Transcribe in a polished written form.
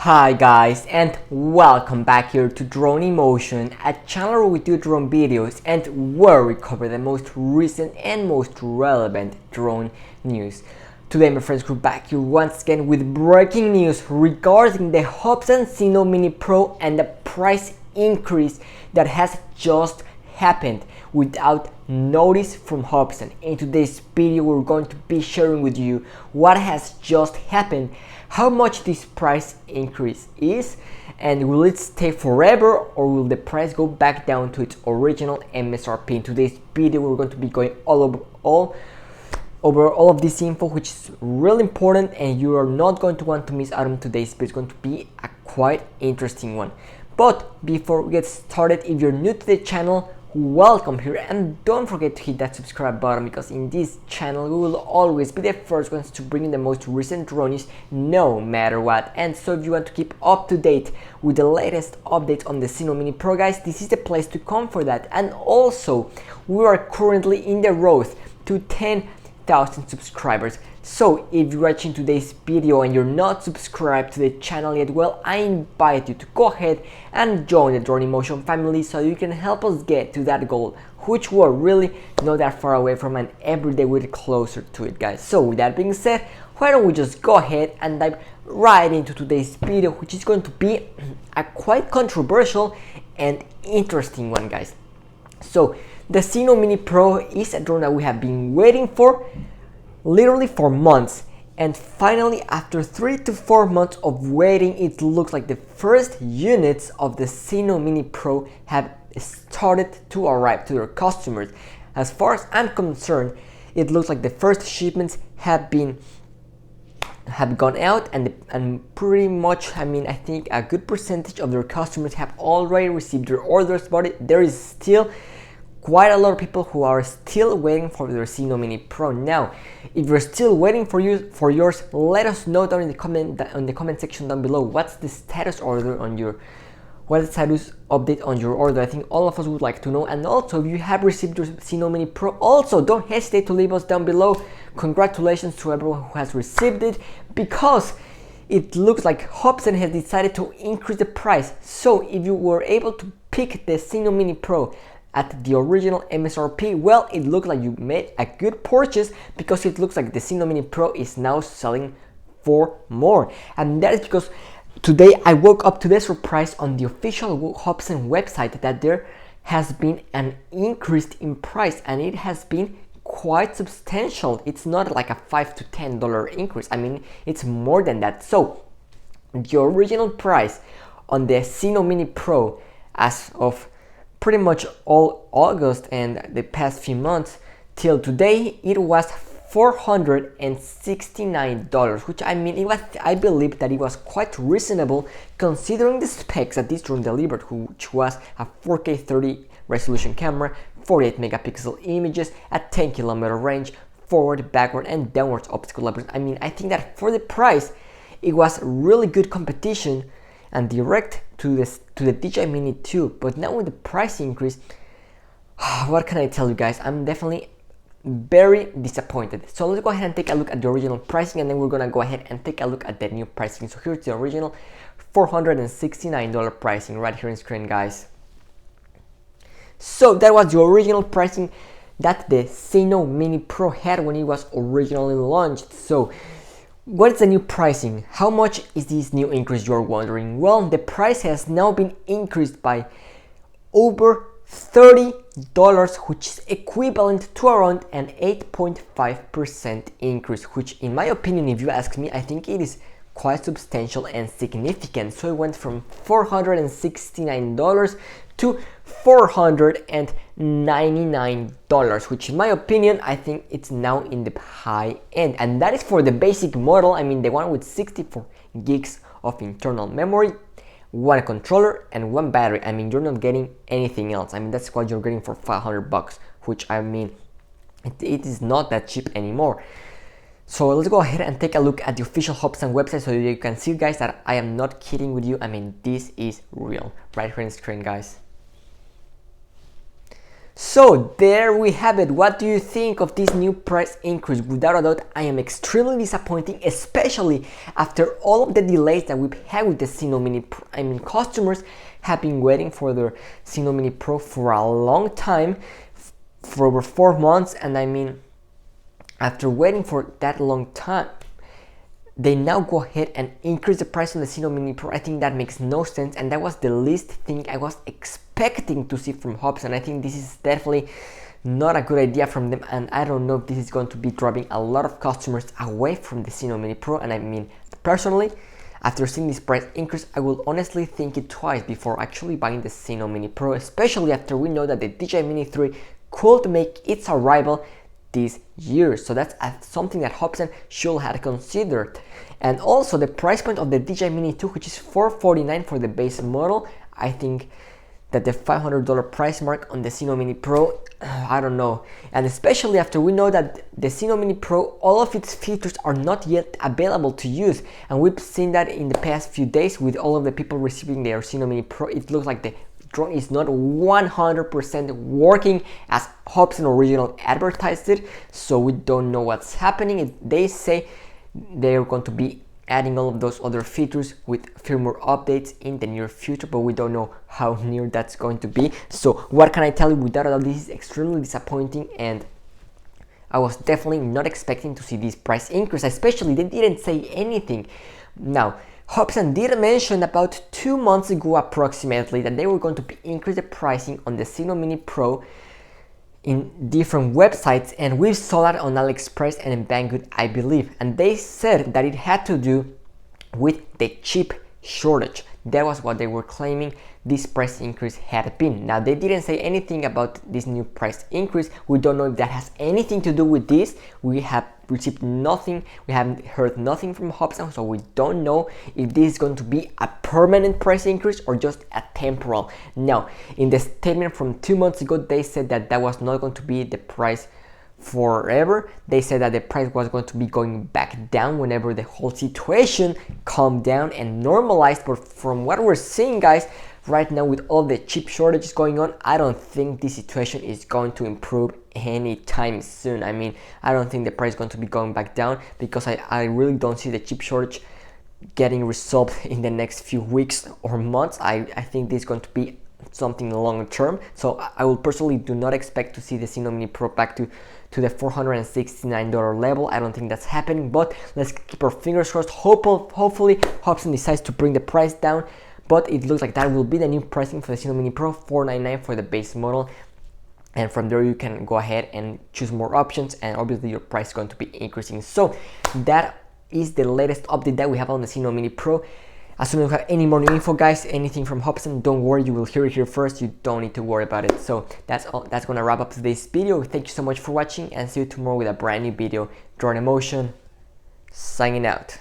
Hi guys, and welcome back here to Drone Emotion, a channel where we do drone videos and where we cover the most recent and most relevant drone news. Today my friends, we're back here once again with breaking news regarding the Hubsan Zino Mini Pro and the price increase that has just happened without notice from Hubsan. In today's video we're going to be sharing with you what has just happened, how much this price increase is, and will it stay forever or will the price go back down to its original MSRP. In today's video we're going to be going over all of this info, which is really important and you are not going to want to miss out on today's video. It's going to be a quite interesting one. But before we get started, if you're new to the channel, welcome here, and don't forget to hit that subscribe button, because in this channel we will always be the first ones to bring you the most recent drone news no matter what. And so if you want to keep up to date with the latest updates on the Zino Mini Pro, guys, this is the place to come for that. And also we are currently in the road to 10,000 subscribers. So if you're watching today's video and you're not subscribed to the channel yet, well, I invite you to go ahead and join the Drone Emotion family so you can help us get to that goal, which we're really not that far away from, and every day we're closer to it, guys. So with that being said, why don't we just go ahead and dive right into today's video, which is going to be a quite controversial and interesting one, guys. So the Zino Mini Pro is a drone that we have been waiting for literally for months, and finally after 3 to 4 months of waiting, it looks like the first units of the Zino Mini Pro have started to arrive to their customers. As far as I'm concerned, it looks like the first shipments have gone out, and pretty much, I mean, I think a good percentage of their customers have already received their orders, but there is still quite a lot of people who are still waiting for their Zino Mini Pro. Now, if you're still waiting for yours, let us know down in the comment section down below what's the status update on your order. I think all of us would like to know. And also, if you have received your Zino Mini Pro, also don't hesitate to leave us down below. Congratulations to everyone who has received it, because it looks like Hubsan has decided to increase the price. So if you were able to pick the Zino Mini Pro at the original MSRP, well, it looks like you made a good purchase, because it looks like the Zino Mini Pro is now selling for more. And that is because today I woke up to the surprise on the official Hubsan website that there has been an increase in price, and it has been quite substantial. It's not like a $5 to $10 increase. I mean, it's more than that. So the original price on the Zino Mini Pro as of pretty much all August and the past few months till today, it was $469, which, I mean, I believe that it was quite reasonable considering the specs that this drone delivered, which was a 4K 30 resolution camera, 48 megapixel images, a 10-kilometer range, forward, backward, and downwards optical levels. I mean, I think that for the price, it was really good competition and direct to the DJI Mini 2. But now with the price increase, what can I tell you guys? I'm definitely very disappointed. So let's go ahead and take a look at the original pricing, and then we're gonna go ahead and take a look at the new pricing. So here's the original $469 pricing right here on screen, guys. So that was the original pricing that the Zino Mini Pro had when it was originally launched. So what is the new pricing? How much is this new increase, you're wondering? Well, the price has now been increased by over $30, which is equivalent to around an 8.5% increase, which in my opinion, if you ask me, I think it is quite substantial and significant. So it went from $469 to $499, which in my opinion, I think it's now in the high end. And that is for the basic model. I mean, the one with 64 gigs of internal memory, one controller, and one battery. I mean, you're not getting anything else. I mean, that's what you're getting for $500, which, I mean, it is not that cheap anymore. So let's go ahead and take a look at the official Hubsan website so you can see, guys, that I am not kidding with you. I mean, this is real. Right here on the screen, guys. So there we have it. What do you think of this new price increase? Without a doubt, I am extremely disappointed, especially after all of the delays that we've had with the Zino Mini Pro. I mean, customers have been waiting for their Zino Mini Pro for a long time, for over 4 months, and I mean, after waiting for that long time, they now go ahead and increase the price on the Zino Mini Pro. I think that makes no sense, and that was the least thing I was expecting to see from Hubsan. I think this is definitely not a good idea from them, and I don't know if this is going to be driving a lot of customers away from the Zino Mini Pro. And I mean, personally, after seeing this price increase, I will honestly think it twice before actually buying the Zino Mini Pro, especially after we know that the DJI Mini 3 could make its arrival this year. So that's something that Hubsan should have considered. And also the price point of the DJI Mini 2, which is $449 for the base model. I think that the $500 price mark on the Zino Mini Pro, I don't know. And especially after we know that the Zino Mini Pro, all of its features are not yet available to use. And we've seen that in the past few days with all of the people receiving their Zino Mini Pro. It looks like the drone is not 100% working as Hubsan originally advertised it, so we don't know what's happening. They say they're going to be adding all of those other features with firmware updates in the near future, but we don't know how near that's going to be. So what can I tell you? Without a doubt, this is extremely disappointing, and I was definitely not expecting to see this price increase, especially they didn't say anything. Now, Hubsan did mention about 2 months ago approximately that they were going to increase the pricing on the Zino Mini Pro in different websites, and we saw that on AliExpress and in Banggood, I believe, and they said that it had to do with the chip shortage. That was what they were claiming this price increase had been. Now, they didn't say anything about this new price increase. We don't know if that has anything to do with this. We have received nothing, we haven't heard nothing from Hubsan, so we don't know if this is going to be a permanent price increase or just a temporal. Now, in the statement from 2 months ago, they said that that was not going to be the price forever. They said that the price was going to be going back down whenever the whole situation calmed down and normalized. But from what we're seeing, guys, right now with all the chip shortages going on, I don't think this situation is going to improve anytime soon. I mean, I don't think the price is going to be going back down, because I really don't see the chip shortage getting resolved in the next few weeks or months. I think this is going to be something long term. So I will personally do not expect to see the Zino Mini Pro back to the $469 level. I don't think that's happening, but let's keep our fingers crossed. Hopefully Hubsan decides to bring the price down, but it looks like that will be the new pricing for the Zino Mini Pro, $499 for the base model. And from there you can go ahead and choose more options, and obviously your price is going to be increasing. So that is the latest update that we have on the Zino Mini Pro. As soon as we have any more new info, guys, anything from Hubsan, don't worry, you will hear it here first. You don't need to worry about it. So that's all. That's gonna wrap up today's video. Thank you so much for watching, and see you tomorrow with a brand new video. Drone Emotion, signing out.